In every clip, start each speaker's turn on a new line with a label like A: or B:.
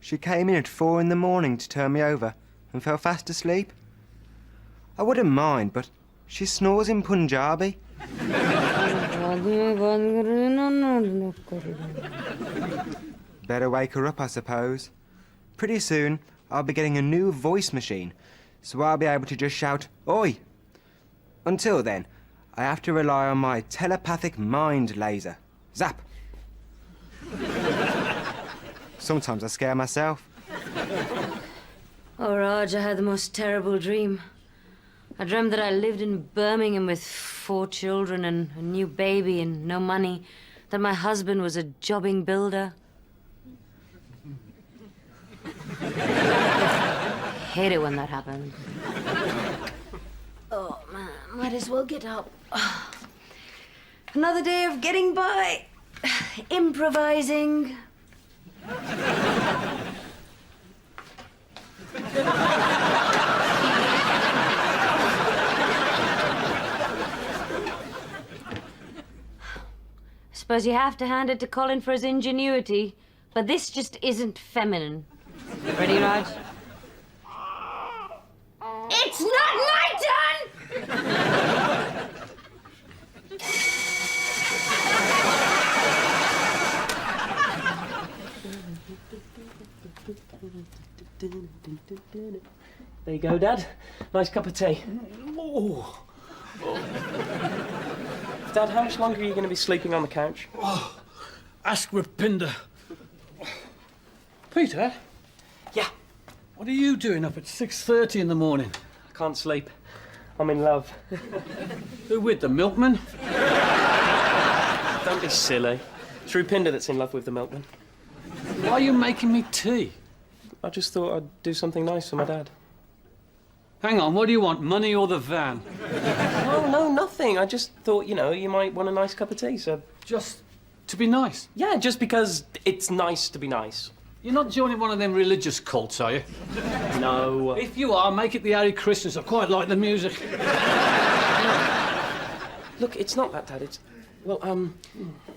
A: She came in at 4 in the morning to turn me over and fell fast asleep. I wouldn't mind, but she snores in Punjabi. Better wake her up, I suppose. Pretty soon, I'll be getting a new voice machine, so I'll be able to just shout, "Oi!" Until then, I have to rely on my telepathic mind laser. Zap! Sometimes I scare myself.
B: Oh, Raj, I had the most terrible dream. I dreamt that I lived in Birmingham with 4 children and a new baby and no money, that my husband was a jobbing builder. I hate it when that happens. Oh, man, might as well get up. Another day of getting by. Improvising. Suppose you have to hand it to Colin for his ingenuity, but this just isn't feminine. Ready, Raj? It's not my turn!
C: There you go, Dad. Nice cup of tea. Oh. Dad, how much longer are you going to be sleeping on the couch?
D: Oh, ask Rapinder. Peter?
C: Yeah?
D: What are you doing up at 6:30 in the morning?
C: I can't sleep. I'm in love.
D: Who with, the milkman?
C: Don't be silly. It's Rupinder that's in love with the milkman.
D: Why are you making me tea?
C: I just thought I'd do something nice for my dad.
D: Hang on, what do you want, money or the van?
C: No, nothing. I just thought, you know, you might want a nice cup of tea, so...
D: Just to be nice?
C: Yeah, just because it's nice to be nice.
D: You're not joining one of them religious cults, are you?
C: No.
D: If you are, make it the Hare Krishnas. I quite like the music.
C: Look, it's not that, Dad. It's... Well,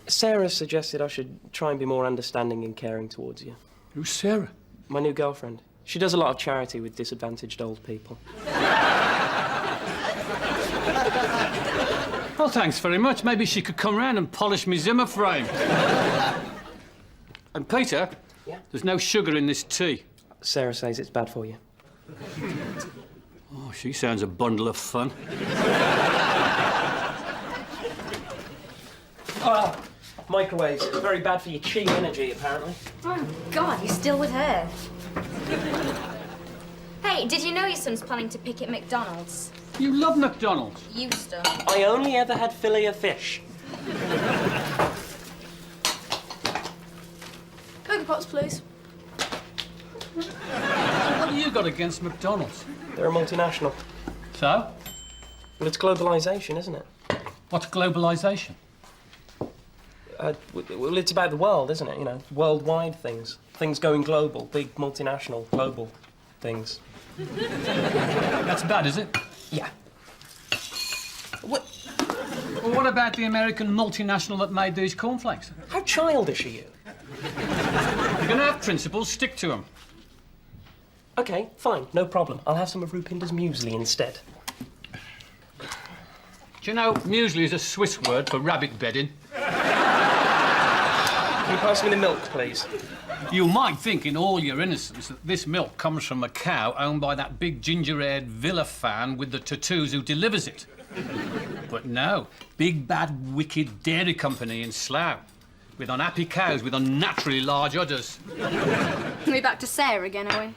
C: Sarah suggested I should try and be more understanding and caring towards you.
D: Who's Sarah?
C: My new girlfriend. She does a lot of charity with disadvantaged old people.
D: Well, thanks very much. Maybe she could come round and polish me Zimmer frame. And Peter,
C: yeah?
D: There's no sugar in this tea.
C: Sarah says it's bad for you.
D: Oh, she sounds a bundle of fun.
C: Microwaves. Very bad for your chi energy, apparently.
E: Oh, God, you're still with her. Hey, did you know your son's planning to pick at McDonald's?
D: You love McDonald's.
E: Used to.
C: I only ever had fillet of fish.
E: Burger pots, please.
D: What have you got against McDonald's?
C: They're a multinational.
D: So?
C: Well, it's globalisation, isn't it?
D: What's globalisation?
C: Well, it's about the world, isn't it? You know, worldwide things. Things going global, big multinational, global things.
D: That's bad, is it?
C: Yeah. What?
D: Well, what about the American multinational that made these cornflakes?
C: How childish are you?
D: You're going to have principles, stick to them.
C: OK, fine, no problem. I'll have some of Rupinder's muesli instead.
D: Do you know, muesli is a Swiss word for rabbit bedding?
C: Can you pass me the milk, please?
D: You might think in all your innocence that this milk comes from a cow owned by that big ginger-haired villa fan with the tattoos who delivers it. But no, big bad wicked dairy company in Slough, with unhappy cows with unnaturally large udders.
E: We're back to Sarah again, are we?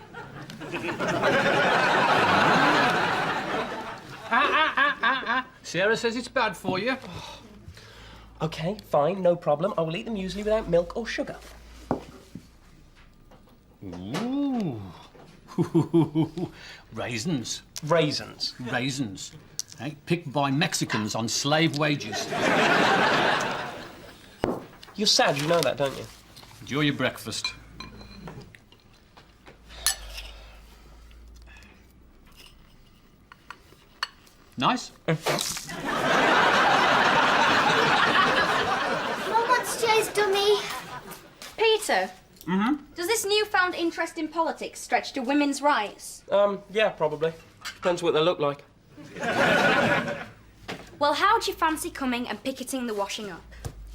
D: Sarah says it's bad for you.
C: OK, fine, no problem. I will eat the muesli without milk or sugar.
D: Ooh. Raisins.
C: Raisins.
D: Raisins. Hey, picked by Mexicans on slave wages.
C: You're sad, you know that, don't you?
D: Enjoy your breakfast. Nice?
F: Mum wants Joe's dummy.
E: Peter, Does this newfound interest in politics stretch to women's rights?
C: Yeah, probably. Depends what they look like.
E: Well, how'd you fancy coming and picketing the washing up?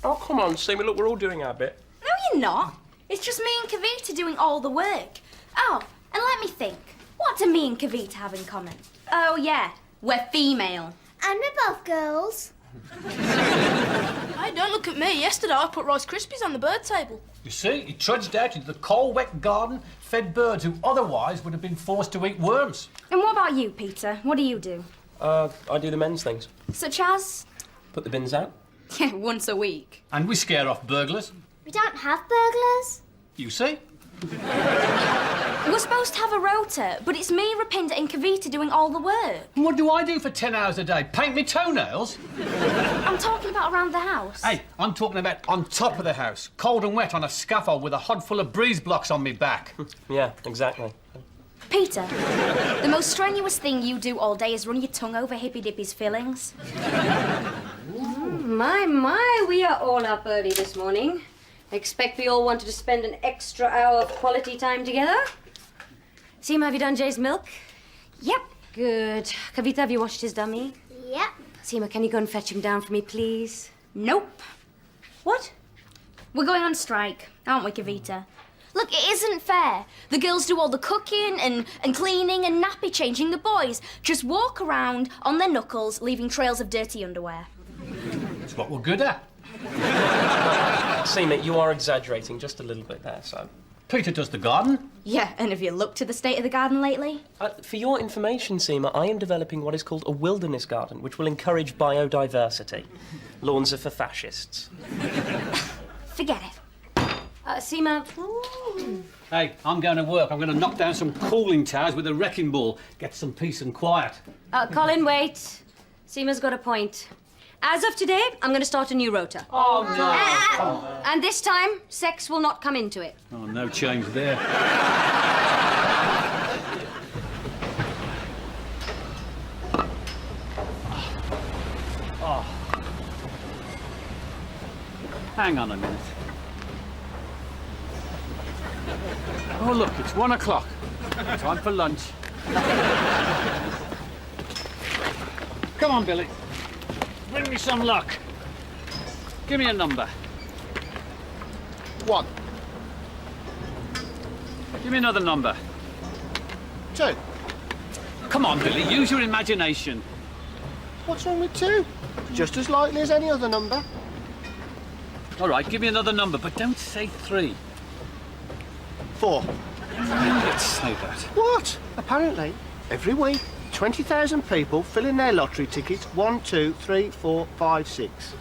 C: Oh, come on, Seema, look, we're all doing our bit.
E: No, you're not. It's just me and Kavita doing all the work. Oh, and let me think. What do me and Kavita have in common? Oh, yeah, we're female.
F: And we're both girls.
G: Hey, don't look at me. Yesterday I put Rice Krispies on the bird table.
D: You see, he trudged out into the cold, wet garden, fed birds who otherwise would have been forced to eat worms.
E: And what about you, Peter? What do you do?
C: I do the men's things.
E: Such as?
C: Put the bins out.
E: Yeah, once a week.
D: And we scare off burglars.
F: We don't have burglars.
D: You see?
E: We're supposed to have a rota, but it's me, Rapinda, and Kavita doing all the work.
D: And what do I do for 10 hours a day? Paint me toenails?
E: I'm talking about around the house.
D: Hey, I'm talking about on top of the house. Cold and wet on a scaffold with a hod full of breeze blocks on me back.
C: Yeah, exactly.
E: Peter, the most strenuous thing you do all day is run your tongue over Hippy Dippy's fillings.
B: My, we are all up early this morning. I expect we all wanted to spend an extra hour of quality time together. Seema, have you done Jay's milk?
E: Yep.
B: Good. Kavita, have you washed his dummy?
F: Yep.
B: Seema, can you go and fetch him down for me, please?
E: Nope.
B: What?
E: We're going on strike, aren't we, Kavita? Look, it isn't fair. The girls do all the cooking and cleaning and nappy changing. The boys just walk around on their knuckles, leaving trails of dirty underwear.
D: It's what we're good at.
C: Seema, you are exaggerating just a little bit there, so...
D: Peter does the garden.
E: Yeah, and have you looked at the state of the garden lately?
C: For your information, Seema, I am developing what is called a wilderness garden, which will encourage biodiversity. Lawns are for fascists.
E: Forget it.
B: Seema.
D: Hey, I'm going to work. I'm going to knock down some cooling towers with a wrecking ball. Get some peace and quiet.
B: Colin, wait. Seema's got a point. As of today, I'm going to start a new rota.
D: Oh, no.
B: And this time, sex will not come into it.
D: Oh, no change there. Oh. Hang on a minute. Oh, look, it's 1 o'clock. Time for lunch. Come on, Billy. Bring me some luck. Give me a number.
H: 1,
D: Give me another number.
H: 2.
D: Come on, Billy, use your imagination.
H: What's wrong with 2? Just as likely as any other number.
D: All right, give me another number, but don't say 3.
H: 4.
D: Let's say that.
H: What? Apparently, every week, 20,000 people fill in their lottery tickets 1, 2, 3, 4, 5, 6.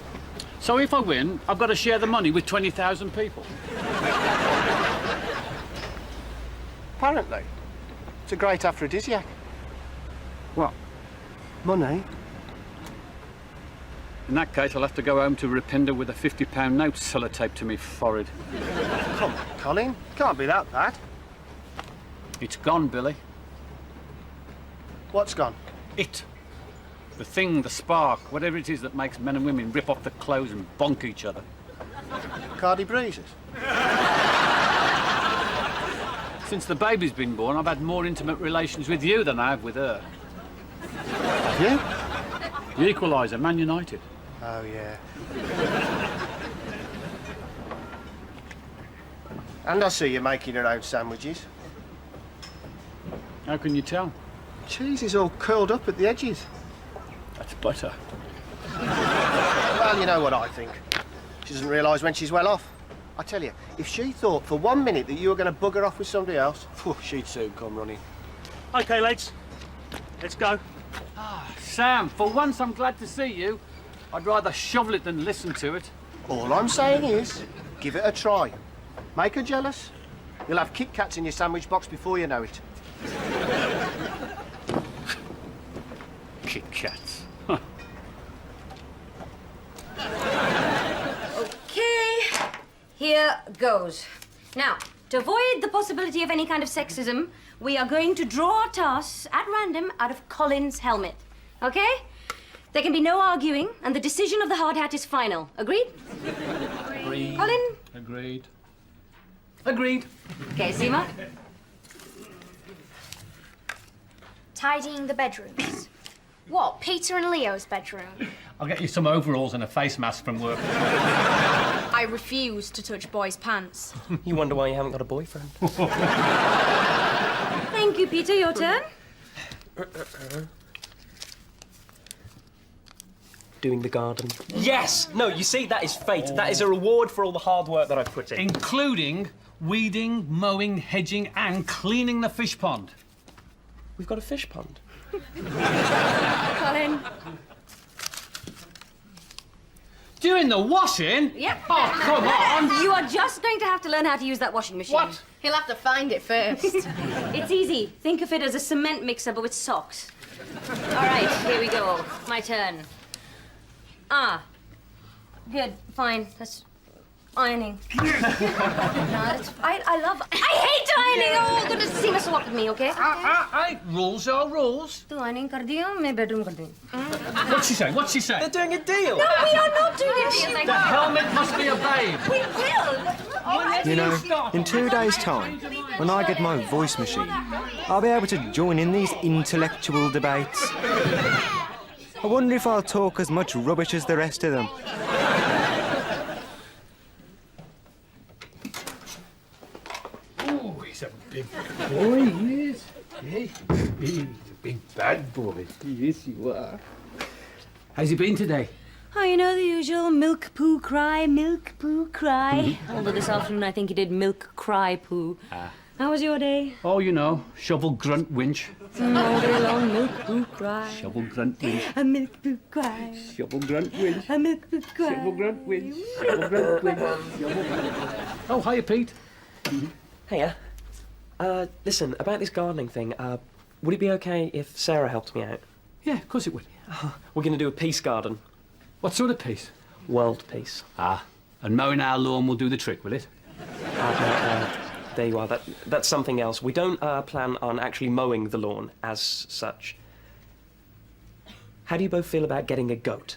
D: So if I win, I've got to share the money with 20,000 people.
H: Apparently. It's a great aphrodisiac.
D: What?
H: Money.
D: In that case, I'll have to go home to Rapinda with a £50 note sellotaped to me forehead.
H: Come on, Colin. Can't be that bad.
D: It's gone, Billy.
H: What's gone?
D: It. The thing, the spark, whatever it is that makes men and women rip off their clothes and bonk each other.
H: Cardi Breezes.
D: Since the baby's been born, I've had more intimate relations with you than I have with her.
H: Have you?
D: The equaliser, Man United.
H: Oh, yeah. And I see you making your own sandwiches.
D: How can you tell?
H: Cheese is all curled up at the edges.
D: That's butter.
H: Well, you know what I think. She doesn't realise when she's well off. I tell you, if she thought for 1 minute that you were going to bugger off with somebody else, phew, she'd soon come running.
I: OK, lads. Let's go.
D: Sam, for once I'm glad to see you. I'd rather shovel it than listen to it.
H: All I'm saying is, give it a try. Make her jealous. You'll have Kit Kats in your sandwich box before you know it.
D: Kit Kats.
B: Okay, here goes. Now, to avoid the possibility of any kind of sexism, we are going to draw tasks at random out of Colin's helmet. Okay? There can be no arguing, and the decision of the hard hat is final. Agreed?
D: Agreed.
B: Colin?
D: Agreed. Agreed.
B: Okay, Seema?
E: Tidying the bedrooms. What, Peter and Leo's bedroom?
D: I'll get you some overalls and a face mask from work.
G: I refuse to touch boys' pants.
C: You wonder why you haven't got a boyfriend.
B: Thank you, Peter. Your turn.
C: Doing the garden. Yes! No, you see, that is fate. That is a reward for all the hard work that I've put in.
D: Including weeding, mowing, hedging and cleaning the fish pond.
C: We've got a fish pond.
B: Colin.
D: Doing the washing?
B: Yep.
D: Oh, come on!
B: You are just going to have to learn how to use that washing machine.
D: What?
G: He'll have to find it first.
B: It's easy. Think of it as a cement mixer, but with socks. All right, here we go. My turn. Ah. Good, fine. That's ironing. No, I love... I hate ironing! Oh, goodness, Seema, swap with me, okay?
D: Rules are rules.
B: Tu ironing kar diya, main bedroom kar दूँ.
D: What's she say? What's she say?
C: They're doing a deal.
B: No, we are not doing it.
D: The helmet must be obeyed.
B: We will. All right.
A: You know, in 2 days' time, when I get my voice machine, I'll be able to join in these intellectual debates. I wonder if I'll talk as much rubbish as the rest of them.
D: Oh, he's a big boy, he is. Hey, he's a big bad boy. Yes, you are. How's he been today?
B: Oh, you know the usual milk, poo, cry, milk, poo, cry. Although this afternoon I think he did milk, cry, poo. How was your day?
D: Oh, you know, shovel, grunt, winch.
B: All day long, milk, poo, cry.
D: Shovel, grunt, winch.
B: A milk, poo, cry.
D: Shovel, grunt, winch.
B: A milk, poo, cry.
D: Shovel, grunt, winch. Shovel, grunt, winch. Shovel, grunt. Oh, hiya, Pete.
C: Hiya. Listen, about this gardening thing, would it be okay if Sarah helped me out?
D: Yeah, of course it would.
C: We're going to do a peace garden.
D: What sort of piece?
C: World peace.
D: Ah, and mowing our lawn will do the trick, will it?
C: There you are. That's something else. We don't plan on actually mowing the lawn as such. How do you both feel about getting a goat?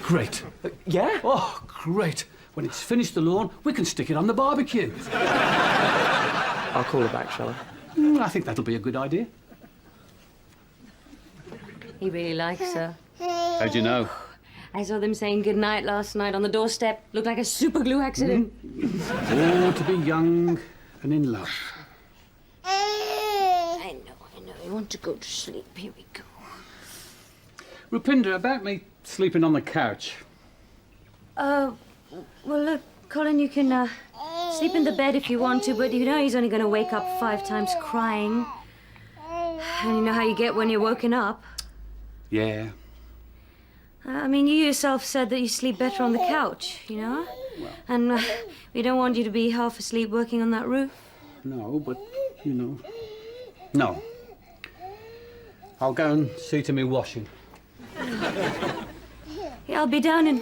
D: Great.
C: Yeah?
D: Oh, great. When it's finished the lawn, we can stick it on the barbecue.
C: I'll call her back, shall I?
D: I think that'll be a good idea.
B: He really likes her.
D: How'd you know?
B: I saw them saying goodnight last night on the doorstep. Looked like a super glue accident.
D: Oh, to be young and in love.
B: I know. I want to go to sleep. Here we go.
D: Rupinder, about me sleeping on the couch.
B: Well, look, Colin, you can sleep in the bed if you want to, but you know he's only going to wake up 5 times crying. And you know how you get when you're woken up.
D: Yeah.
B: I mean, you yourself said that you sleep better on the couch, you know? And we don't want you to be half asleep working on that roof.
D: No, but, you know. No. I'll go and see to me washing.
B: Yeah, I'll be down in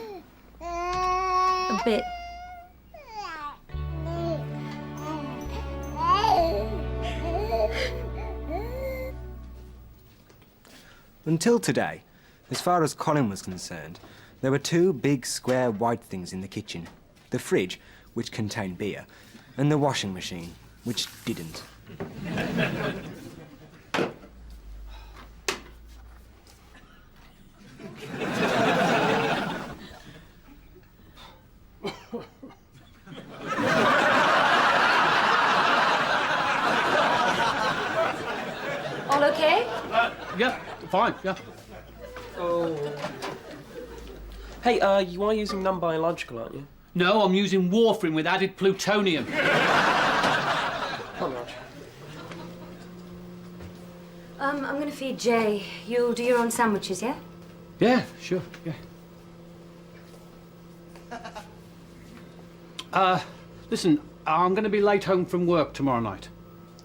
B: a bit.
A: Until today, as far as Colin was concerned, there were 2 big square white things in the kitchen. The fridge, which contained beer, and the washing machine, which didn't.
B: All okay?
D: Yeah, fine, yeah.
C: Hey, you are using non-biological, aren't you?
D: No, I'm using warfarin with added plutonium.
C: Come on.
B: I'm going to feed Jay. You'll do your own sandwiches, yeah?
D: Yeah, sure, yeah. Listen, I'm going to be late home from work tomorrow night.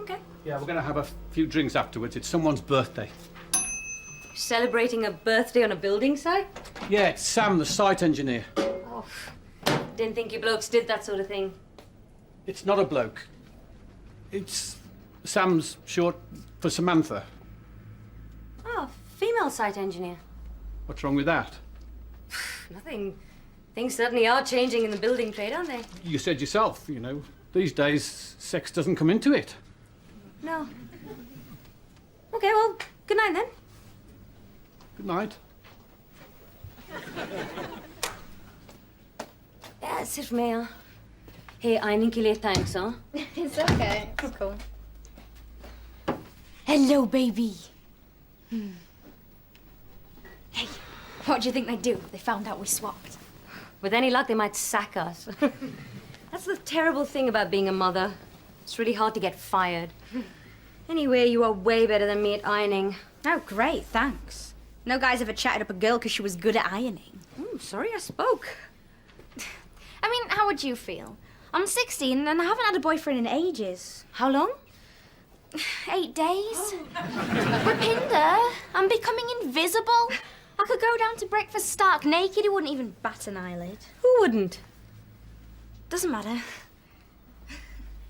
B: Okay.
D: Yeah, we're going to have a few drinks afterwards. It's someone's birthday.
B: Celebrating a birthday on a building site?
D: Yeah, it's Sam, the site engineer.
B: Oh, didn't think you blokes did that sort of thing.
D: It's not a bloke. It's Sam's short for Samantha.
B: Oh, female site engineer.
D: What's wrong with that?
B: Nothing. Things certainly are changing in the building trade, aren't they?
D: You said yourself, you know, these days sex doesn't come into it.
B: No. Okay, well, good night then.
D: Good night.
B: Ja, sirf med. Hey, eindelijk je thanks, huh?
E: It's okay. It's cool.
B: Hello, baby.
E: Hey, what do you think they'd do if they found out we swapped?
B: With any luck, they might sack us. That's the terrible thing about being a mother. It's really hard to get fired. Anyway, you are way better than me at ironing.
E: Oh, great, thanks. No guy's ever chatted up a girl because she was good at ironing.
B: Sorry I spoke.
E: I mean, how would you feel? I'm 16 and I haven't had a boyfriend in ages.
B: How long?
E: 8 days. Rapinder, I'm becoming invisible. I could go down to breakfast stark naked, he wouldn't even bat an eyelid.
B: Who wouldn't?
E: Doesn't matter.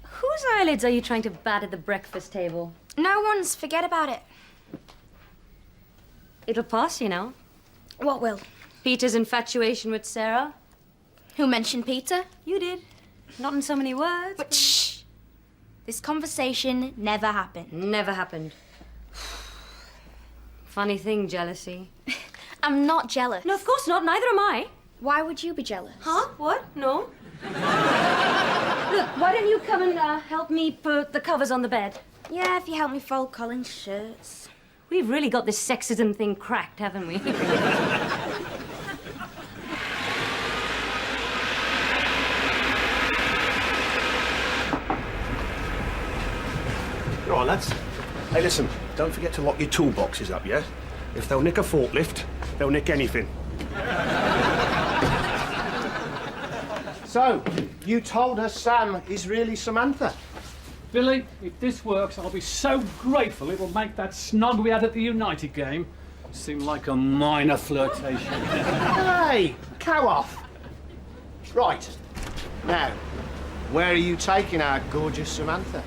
B: Whose eyelids are you trying to bat at the breakfast table?
E: No one's, forget about it.
B: It'll pass, you know.
E: What will?
B: Peter's infatuation with Sarah.
E: Who mentioned Peter?
B: You did. Not in so many words.
E: But shh! This conversation never happened.
B: Never happened. Funny thing, jealousy.
E: I'm not jealous.
B: No, of course not. Neither am I.
E: Why would you be jealous?
B: Huh? What? No. Look, why don't you come and help me put the covers on the bed?
E: Yeah, if you help me fold Colin's shirts.
B: We've really got this sexism thing cracked, haven't we?
H: All right, lads. Hey, listen, don't forget to lock your toolboxes up, yeah? If they'll nick a forklift, they'll nick anything. So, you told us Sam is really Samantha?
D: Billy, if this works, I'll be so grateful it'll make that snog we had at the United game seem like a minor flirtation.
H: Hey, cow off. Right. Now, where are you taking our gorgeous Samantha?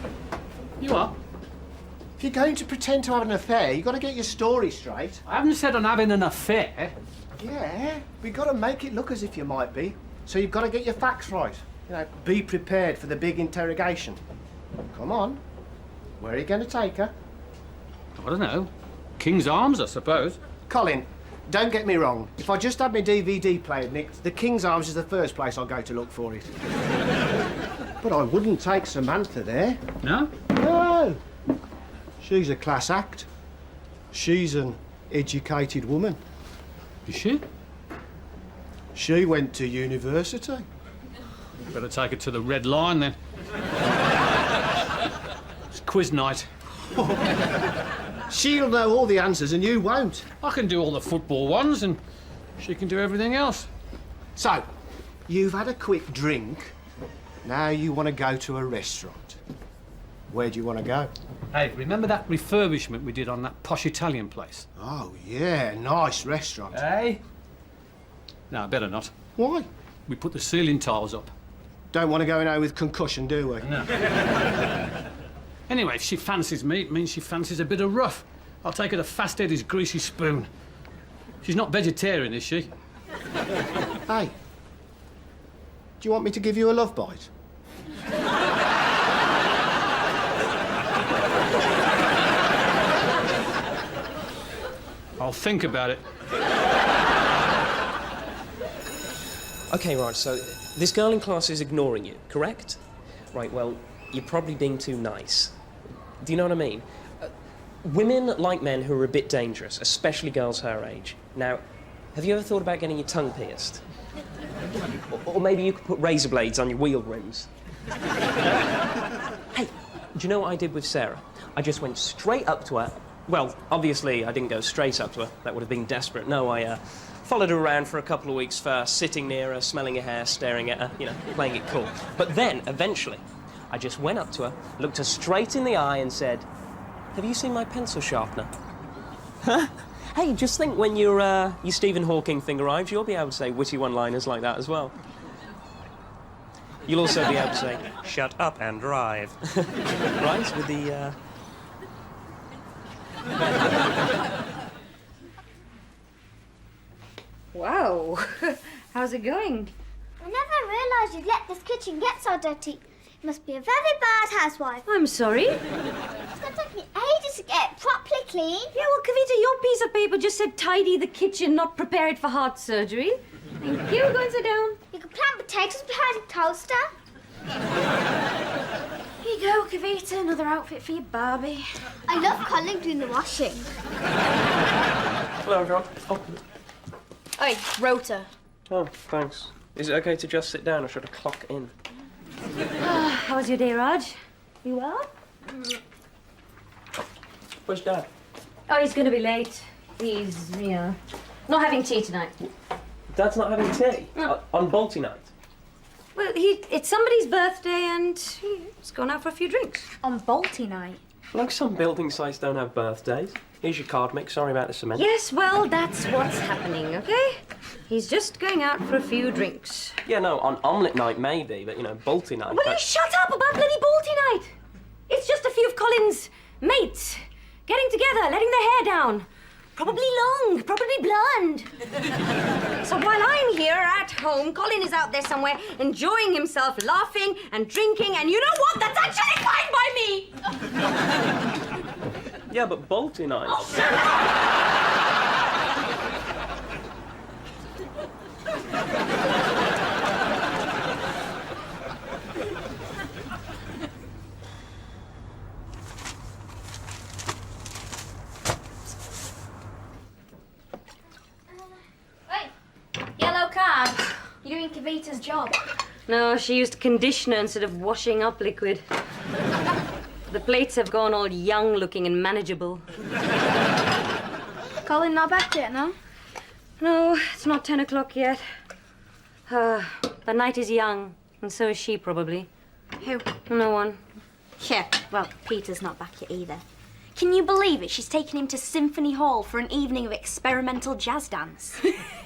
D: You are?
H: If you're going to pretend to have an affair, you've got to get your story straight.
D: I haven't said I'm having an affair.
H: Yeah, we've got to make it look as if you might be. So you've got to get your facts right. You know, be prepared for the big interrogation. Come on. Where are you going to take her?
D: I don't know. King's Arms, I suppose.
H: Colin, don't get me wrong. If I just had my DVD player nicked, the King's Arms is the first place I'll go to look for it. But I wouldn't take Samantha there.
D: No?
H: No. She's a class act. She's an educated woman.
D: Is she?
H: She went to university.
D: Better take her to the Red Line then. It's quiz night.
H: She'll know all the answers and you won't.
D: I can do all the football ones and she can do everything else.
H: So, you've had a quick drink. Now you want to go to a restaurant. Where do you want to go?
D: Hey, remember that refurbishment we did on that posh Italian place?
H: Oh, yeah, nice restaurant.
D: Hey? No, better not.
H: Why?
D: We put the ceiling tiles up.
H: Don't want to go in there with concussion, do we?
D: No. Anyway, if she fancies me, it means she fancies a bit of rough. I'll take her to Fast Eddie's Greasy Spoon. She's not vegetarian, is she?
H: Hey, do you want me to give you a love bite?
D: I'll think about it.
C: Okay, right, so this girl in class is ignoring you, correct? Right, well, you're probably being too nice. Do you know what I mean? Women like men who are a bit dangerous, especially girls her age. Now, have you ever thought about getting your tongue pierced? Or maybe you could put razor blades on your wheel rims. Hey, do you know what I did with Sarah? I just went straight up to her. Well, obviously, I didn't go straight up to her. That would have been desperate. No, I followed her around for a couple of weeks first, sitting near her, smelling her hair, staring at her, you know, playing it cool. But then, eventually, I just went up to her, looked her straight in the eye and said, "Have you seen my pencil sharpener?" Huh? Hey, just think when your Stephen Hawking thing arrives, you'll be able to say witty one-liners like that as well. You'll also be able to say, "Shut up and drive." Right? With the,
B: Wow. How's it going?
F: I never realised you'd let this kitchen get so dirty. You must be a very bad housewife.
B: I'm sorry.
F: It's going to take me ages to get it properly clean.
B: Yeah, well, Kavita, your piece of paper just said tidy the kitchen, not prepare it for heart surgery. Thank you. Go and sit down.
F: You can plant potatoes behind a toaster.
B: Here you go, Kavita. Another outfit for your Barbie.
F: I love Colin doing the washing.
C: Hello, everyone.
G: Hey, Rota.
C: Oh, thanks. Is it okay to just sit down or should I clock in?
B: How was your day, Raj? You well?
C: Where's Dad?
B: Oh, he's going to be late. He's, not having tea tonight.
C: Dad's not having tea?
B: No.
C: On Balti night?
B: Well, it's somebody's birthday and he's gone out for a few drinks.
E: On Balti night.
C: Like some building sites don't have birthdays. Here's your card, Mick. Sorry about the cement.
B: Yes, well, that's what's happening, okay? He's just going out for a few drinks.
C: Yeah, no, on omelette night maybe, but, Balti night...
B: Will you shut up about bloody Balti night? It's just a few of Colin's mates getting together, letting their hair down. Probably long, probably blonde. So while I'm here at home, Colin is out there somewhere enjoying himself, laughing and drinking, and you know what? That's actually fine by me!
C: Yeah, but Balti night...
B: Oh, shut up!
E: Hey, yellow card. You're doing Kavita's job.
B: No, she used conditioner instead of washing up liquid. The plates have gone all young-looking and manageable.
E: Colin not back yet, no?
B: No, it's not 10 o'clock yet. The night is young, and so is she, probably.
E: Who?
B: No one.
E: Yeah, well, Peter's not back yet either. Can you believe it? She's taken him to Symphony Hall for an evening of experimental jazz dance.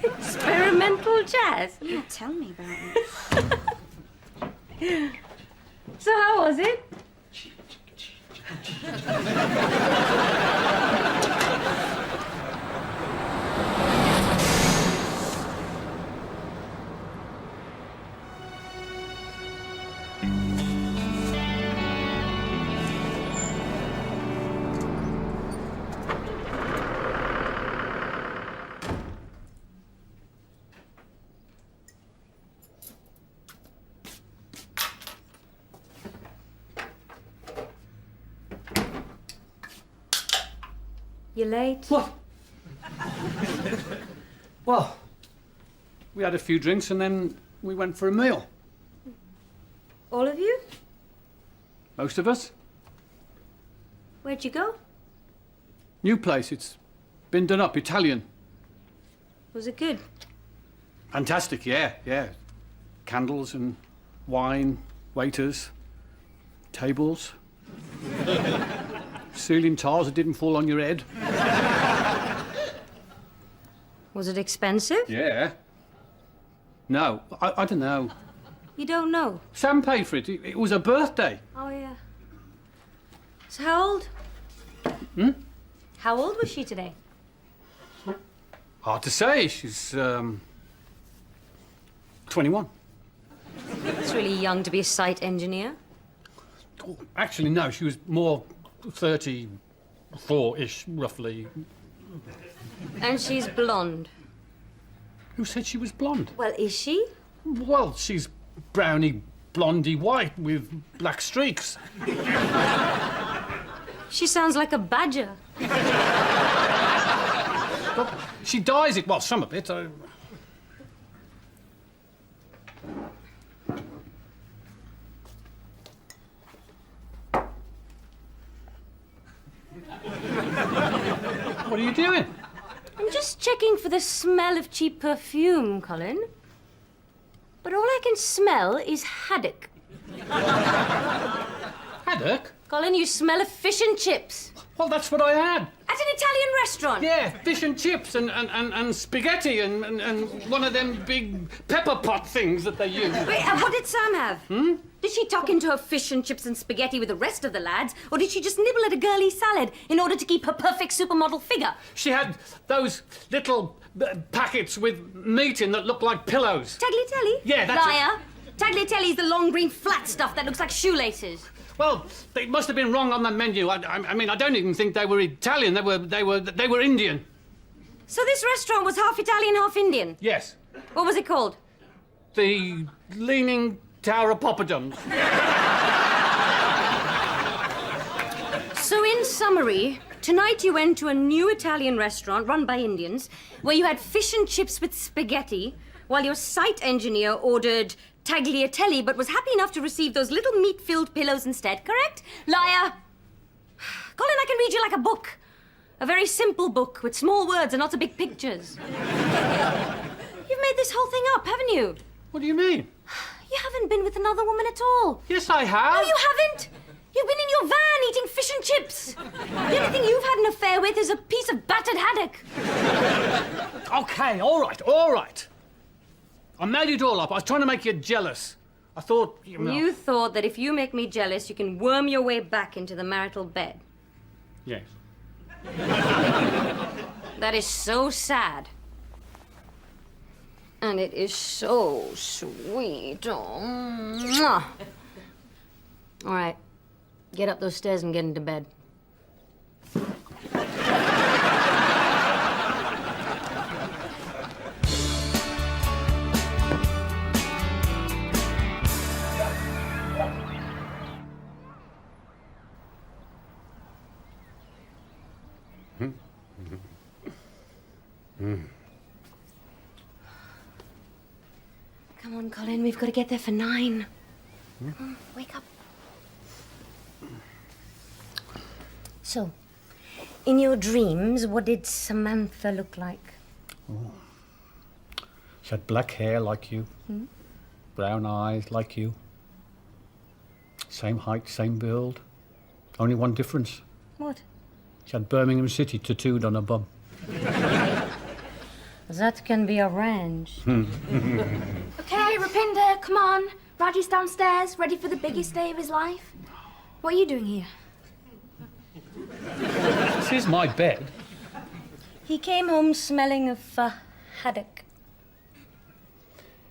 B: Experimental jazz?
E: Yeah, tell me about it.
B: So how was it? You late?
D: What? Well, we had a few drinks and then we went for a meal.
B: All of you?
D: Most of us.
B: Where'd you go?
D: New place, it's been done up, Italian.
B: Was it good?
D: Fantastic, yeah. Candles and wine, waiters, tables. Ceiling tiles that didn't fall on your head.
B: Was it expensive?
D: Yeah. No, I don't know.
B: You don't know?
D: Sam paid for it. It was a birthday.
B: Oh, yeah. So how old? How old was she today?
D: Hard to say. She's 21.
B: It's really young to be a site engineer.
D: Oh, actually, no. She was more 34-ish, roughly.
B: And she's blonde.
D: Who said she was blonde?
B: Well, is she?
D: Well, she's browny, blondie white with black streaks.
B: She sounds like a badger.
D: But she dyes it. Well, some of it. What are you doing?
B: I'm just checking for the smell of cheap perfume, Colin. But all I can smell is haddock.
D: Haddock?
B: Colin, you smell of fish and chips.
D: Well, that's what I had.
B: At an Italian restaurant.
D: Yeah, fish and chips and spaghetti and one of them big pepper pot things that they use.
B: Wait, what did Sam have? Did she tuck into her fish and chips and spaghetti with the rest of the lads, or did she just nibble at a girly salad in order to keep her perfect supermodel figure?
D: She had those little packets with meat in that look like pillows.
B: Tagliatelle?
D: Yeah, that's it.
B: Liar. Tagliatelle is the long green flat stuff that looks like shoelaces.
D: Well, they must have been wrong on the menu. I mean, I don't even think they were Italian. They were Indian.
B: So this restaurant was half Italian, half Indian?
D: Yes.
B: What was it called?
D: The Leaning Tower of Poppadoms.
B: So in summary, tonight you went to a new Italian restaurant run by Indians where you had fish and chips with spaghetti while your site engineer ordered tagliatelle but was happy enough to receive those little meat-filled pillows instead, correct? Liar! Colin, I can read you like a book. A very simple book with small words and lots of big pictures. You've made this whole thing up, haven't you?
D: What do you mean?
B: You haven't been with another woman at all.
D: Yes, I have.
B: No, you haven't. You've been in your van eating fish and chips. The only thing you've had an affair with is a piece of battered haddock.
D: Okay, all right. I made it all up. I was trying to make you jealous. I thought, you know...
B: You thought that if you make me jealous, you can worm your way back into the marital bed.
D: Yes.
B: That is so sad. And it is so sweet. Oh, mwah. All right. Get up those stairs and get into bed. Come on, Colin, we've got to get there for 9. Come on, wake up. So, in your dreams, what did Samantha look like?
D: She had black hair like you. Brown eyes like you. Same height, same build. Only one difference.
B: What?
D: She had Birmingham City tattooed on her bum.
B: That can be arranged.
E: Okay, Rupinder, come on. Raji's downstairs, ready for the biggest day of his life. What are you doing here?
D: This is my bed.
B: He came home smelling of haddock.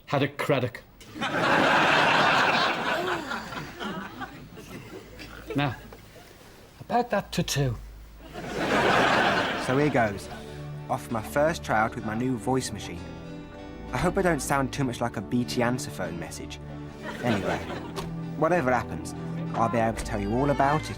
D: Haddock Craddock. Now, about that tattoo.
A: So here goes. Off my first tryout with my new voice machine. I hope I don't sound too much like a BT answer phone message. Anyway, whatever happens, I'll be able to tell you all about it.